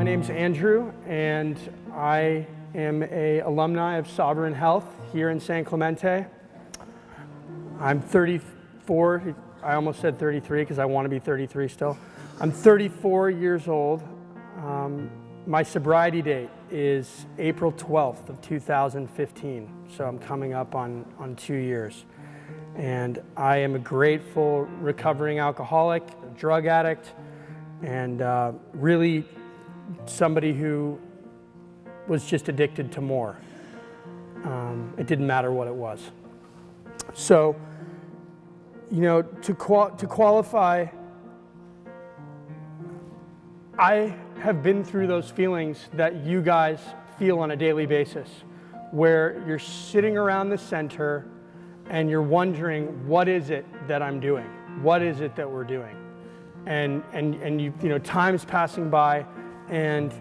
name's Andrew, and I am an alumni of Sovereign Health here in San Clemente. I'm 34, I almost said 33 because I want to be 33 still. I'm 34 years old. My sobriety date is April 12th of 2015, so I'm coming up on 2 years. And I am a grateful recovering alcoholic, drug addict, and really somebody who was just addicted to more. It didn't matter what it was. So, you know, to qualify, I have been through those feelings that you guys feel on a daily basis, where you're sitting around the center and you're wondering, what is it that I'm doing? What is it that we're doing? And you know, time's passing by and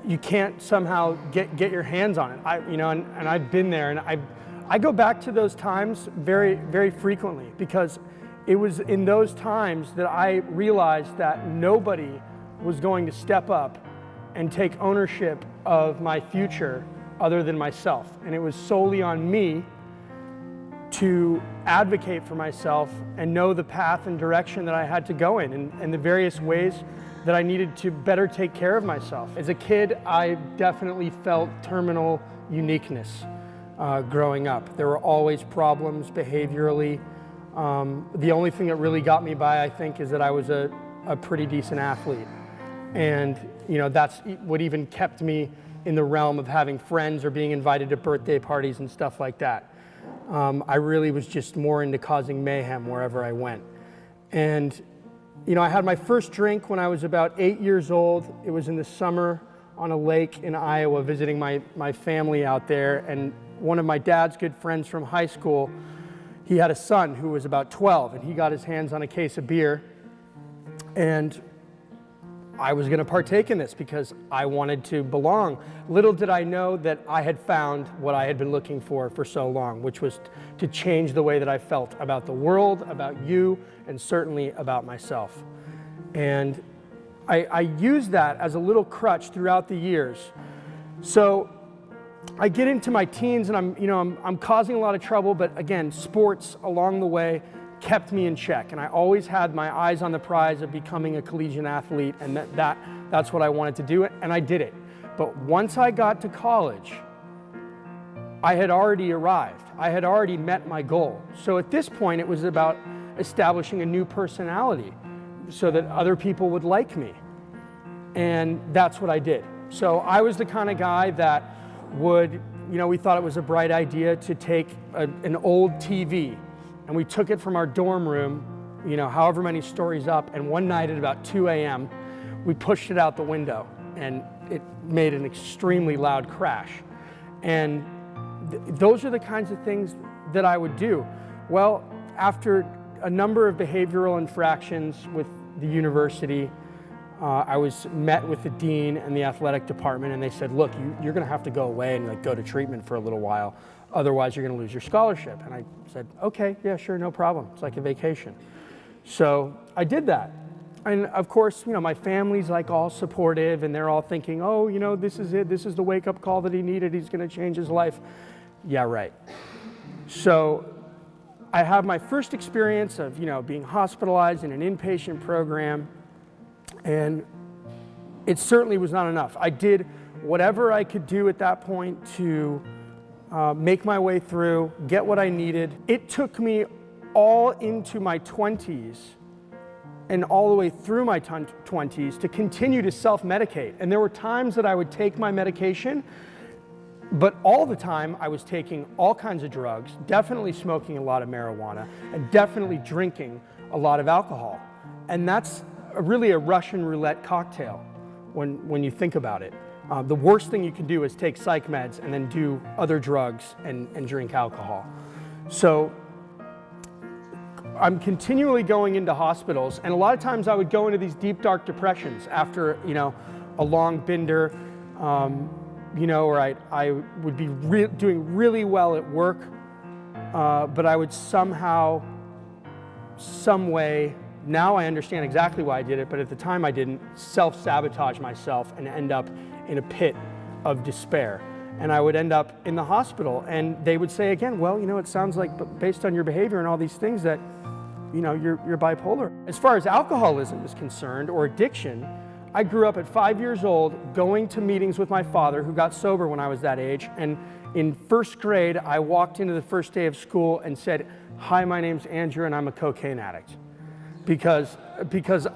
you can't somehow get your hands on it. And I've been there, and I go back to those times very, very frequently, because it was in those times that I realized that nobody was going to step up and take ownership of my future other than myself. And it was solely on me to advocate for myself and know the path and direction that I had to go in, and the various ways that I needed to better take care of myself. As a kid, I definitely felt terminal uniqueness growing up. There were always problems behaviorally. The only thing that really got me by, I think, is that I was a pretty decent athlete. And you know, that's what even kept me in the realm of having friends or being invited to birthday parties and stuff like that. I really was just more into causing mayhem wherever I went. And you know, I had my first drink when I was about 8 years old. It was in the summer on a lake in Iowa, visiting my family out there. And one of my dad's good friends from high school, he had a son who was about 12, and he got his hands on a case of beer. And I was going to partake in this because I wanted to belong. Little did I know that I had found what I had been looking for so long, which was to change the way that I felt about the world, about you, and certainly about myself. And I used that as a little crutch throughout the years. So I get into my teens, and I'm causing a lot of trouble, but again, sports along the way kept me in check, and I always had my eyes on the prize of becoming a collegiate athlete, and that's what I wanted to do, and I did it. But once I got to college, I had already arrived. I had already met my goal. So at this point, it was about establishing a new personality so that other people would like me, and that's what I did. So I was the kind of guy that would, you know, we thought it was a bright idea to take an old TV, and we took it from our dorm room, you know, however many stories up, and one night at about 2 a.m., we pushed it out the window, and it made an extremely loud crash. And those are the kinds of things that I would do. Well, after a number of behavioral infractions with the university, I was met with the dean and the athletic department, and they said, look, you're gonna have to go away and go to treatment for a little while. Otherwise, you're going to lose your scholarship. And I said, okay, yeah, sure, no problem. It's like a vacation. So I did that. And of course, you know, my family's like all supportive, and they're all thinking, oh, you know, this is it. This is the wake-up call that he needed. He's going to change his life. Yeah, right. So I have my first experience of, you know, being hospitalized in an inpatient program, and it certainly was not enough. I did whatever I could do at that point to make my way through, get what I needed. It took me all into my 20s and all the way through my 20s to continue to self-medicate. And there were times that I would take my medication, but all the time I was taking all kinds of drugs, definitely smoking a lot of marijuana, and definitely drinking a lot of alcohol. And that's really a Russian roulette cocktail when you think about it. The worst thing you can do is take psych meds and then do other drugs and drink alcohol. So I'm continually going into hospitals, and a lot of times I would go into these deep, dark depressions after, you know, a long bender, you know, or I would be doing really well at work, but I would somehow, some way now I understand exactly why I did it, but at the time I didn't. Self-sabotage myself and end up in a pit of despair. And I would end up in the hospital, and they would say again, well, you know, it sounds like based on your behavior and all these things that, you know, you're bipolar. As far as alcoholism is concerned, or addiction, I grew up at 5 years old going to meetings with my father, who got sober when I was that age, and in first grade, I walked into the first day of school and said, hi, my name's Andrew and I'm a cocaine addict. Because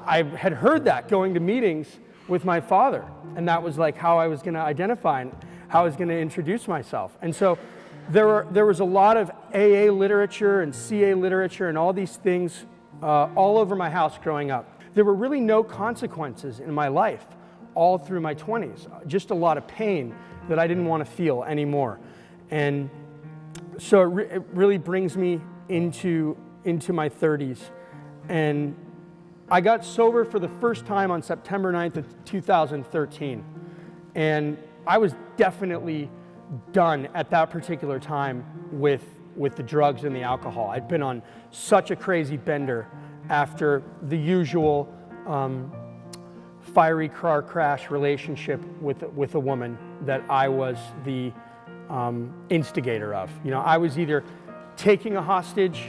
I had heard that going to meetings with my father, and that was like how I was gonna identify and how I was gonna introduce myself. And so there was a lot of AA literature and CA literature and all these things all over my house growing up. There were really no consequences in my life all through my 20s, just a lot of pain that I didn't want to feel anymore. And so it really brings me into my 30s. And I got sober for the first time on September 9th of 2013. And I was definitely done at that particular time with the drugs and the alcohol. I'd been on such a crazy bender after the usual fiery car crash relationship with a woman that I was the instigator of. You know, I was either taking a hostage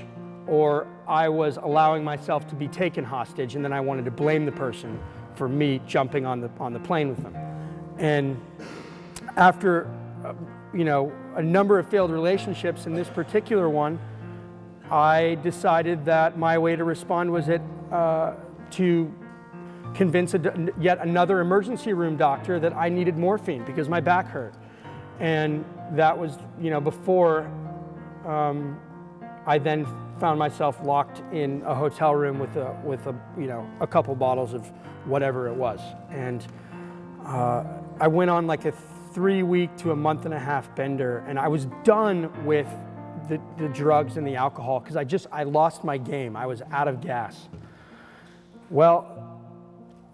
or I was allowing myself to be taken hostage, and then I wanted to blame the person for me jumping on the plane with them. And after you know, a number of failed relationships, in this particular one, I decided that my way to respond was to convince yet another emergency room doctor that I needed morphine because my back hurt. And that was, you know, before I then found myself locked in a hotel room with you know, a couple bottles of whatever it was. And I went on like a 3-week to a month-and-a-half bender, and I was done with the drugs and the alcohol because I lost my game. I was out of gas. Well,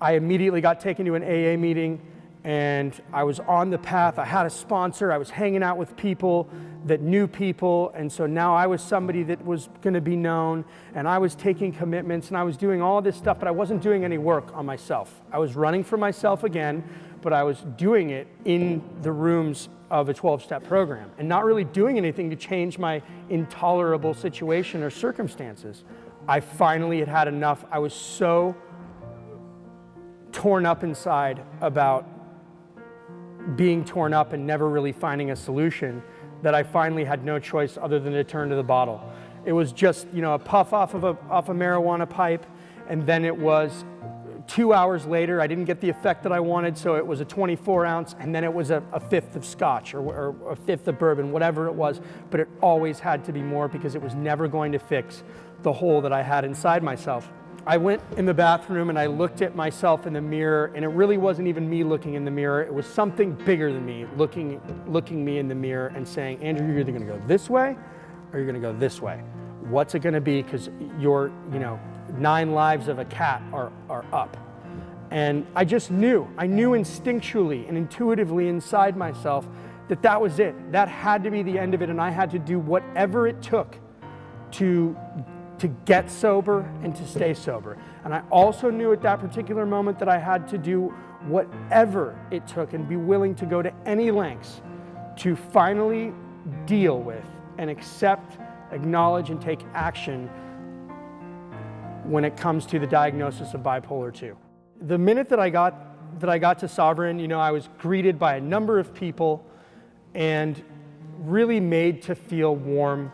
I immediately got taken to an AA meeting, and I was on the path. I had a sponsor. I was hanging out with people that knew people, and so now I was somebody that was going to be known, and I was taking commitments, and I was doing all this stuff, but I wasn't doing any work on myself. I was running for myself again, but I was doing it in the rooms of a 12-step program and not really doing anything to change my intolerable situation or circumstances. I finally had had enough. I was so torn up inside about being torn up and never really finding a solution that I finally had no choice other than to turn to the bottle. It was just, you know, a puff off a marijuana pipe, and then it was 2 hours later, I didn't get the effect that I wanted, so it was a 24 ounce, and then it was a fifth of scotch or a fifth of bourbon, whatever it was, but it always had to be more because it was never going to fix the hole that I had inside myself. I went in the bathroom and I looked at myself in the mirror, and it really wasn't even me looking in the mirror. It was something bigger than me looking me in the mirror and saying, Andrew, you're either gonna go this way or you're gonna go this way. What's it gonna be? Because your, you know, 9 lives of a cat are up. And I just knew. I knew instinctually and intuitively inside myself that that was it. That had to be the end of it, and I had to do whatever it took to get sober and to stay sober. And I also knew at that particular moment that I had to do whatever it took and be willing to go to any lengths to finally deal with and accept, acknowledge, and take action when it comes to the diagnosis of bipolar 2. The minute that I got to Sovereign, you know, I was greeted by a number of people and really made to feel warm,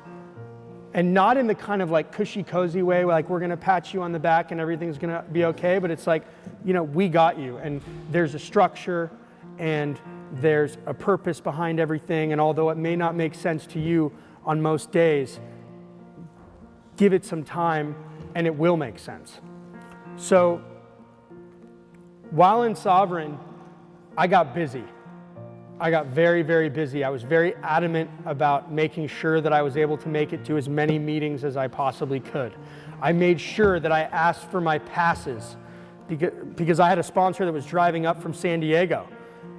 and not in the kind of like cushy cozy way, like we're gonna pat you on the back and everything's gonna be okay, but it's like, you know, we got you, and there's a structure and there's a purpose behind everything, and although it may not make sense to you on most days, give it some time and it will make sense. So while in Sovereign, I got busy. I got very, very busy. I was very adamant about making sure that I was able to make it to as many meetings as I possibly could. I made sure that I asked for my passes because I had a sponsor that was driving up from San Diego.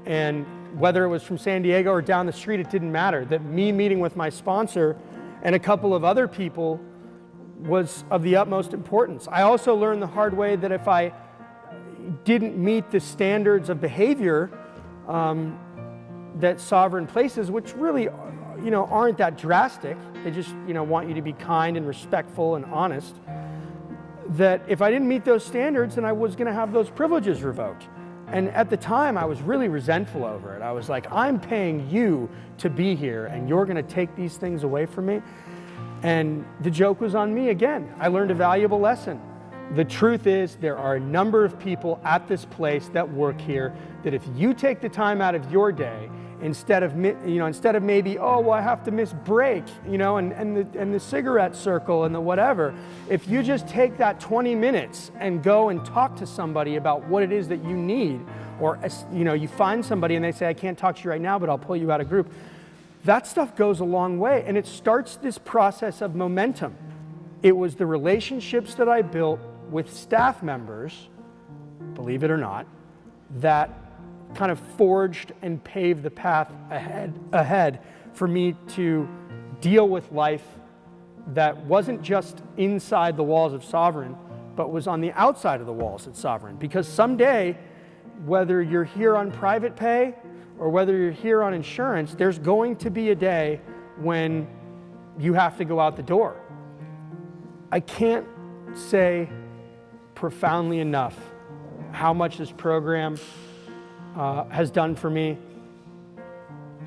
And whether it was from San Diego or down the street, it didn't matter. That me meeting with my sponsor and a couple of other people was of the utmost importance. I also learned the hard way that if I didn't meet the standards of behavior that Sovereign places, which really, aren't that drastic. They just, want you to be kind and respectful and honest. That if I didn't meet those standards, then I was going to have those privileges revoked. And at the time, I was really resentful over it. I was like, I'm paying you to be here, and you're going to take these things away from me. And the joke was on me again. I learned a valuable lesson. The truth is, there are a number of people at this place that work here that if you take the time out of your day, instead of maybe, oh, well, I have to miss break, and the cigarette circle and the whatever, if you just take that 20 minutes and go and talk to somebody about what it is that you need, or you find somebody and they say, I can't talk to you right now, but I'll pull you out of group. That stuff goes a long way, and it starts this process of momentum. It was the relationships that I built with staff members, believe it or not, that kind of forged and paved the path ahead for me to deal with life that wasn't just inside the walls of Sovereign, but was on the outside of the walls at Sovereign. Because someday, whether you're here on private pay or whether you're here on insurance, there's going to be a day when you have to go out the door. I can't say profoundly enough how much this program has done for me.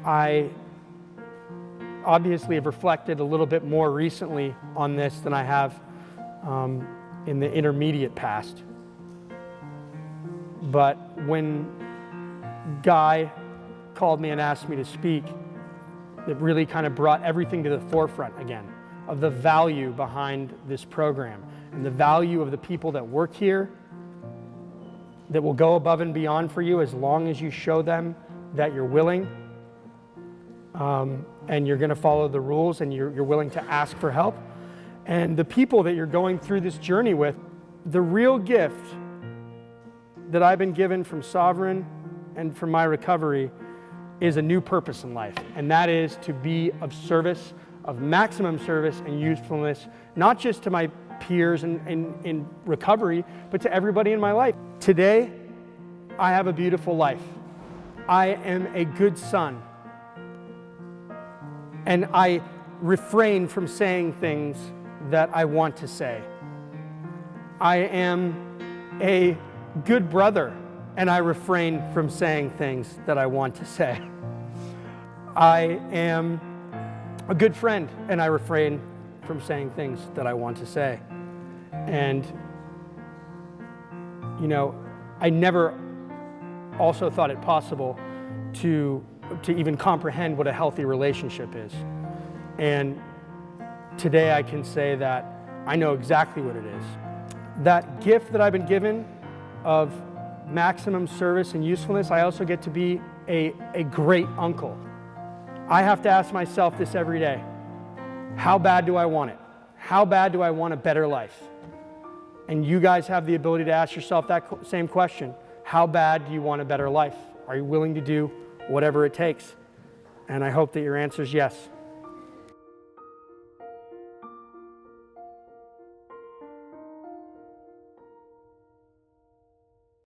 I obviously have reflected a little bit more recently on this than I have in the intermediate past. But when Guy called me and asked me to speak, it really kind of brought everything to the forefront again of the value behind this program and the value of the people that work here that will go above and beyond for you as long as you show them that you're willing and you're going to follow the rules and you're willing to ask for help. And the people that you're going through this journey with, the real gift that I've been given from Sovereign and from my recovery is a new purpose in life. And that is to be of service, of maximum service and usefulness, not just to my peers in recovery, but to everybody in my life. Today, I have a beautiful life. I am a good son. And I refrain from saying things that I want to say. I am a good brother, and I refrain from saying things that I want to say. I am a good friend, and I refrain from saying things that I want to say. And, I never also thought it possible to even comprehend what a healthy relationship is. And today I can say that I know exactly what it is. That gift that I've been given of maximum service and usefulness, I also get to be a great uncle. I have to ask myself this every day. How bad do I want it? How bad do I want a better life? And you guys have the ability to ask yourself that same question. How bad do you want a better life? Are you willing to do whatever it takes? And I hope that your answer is yes.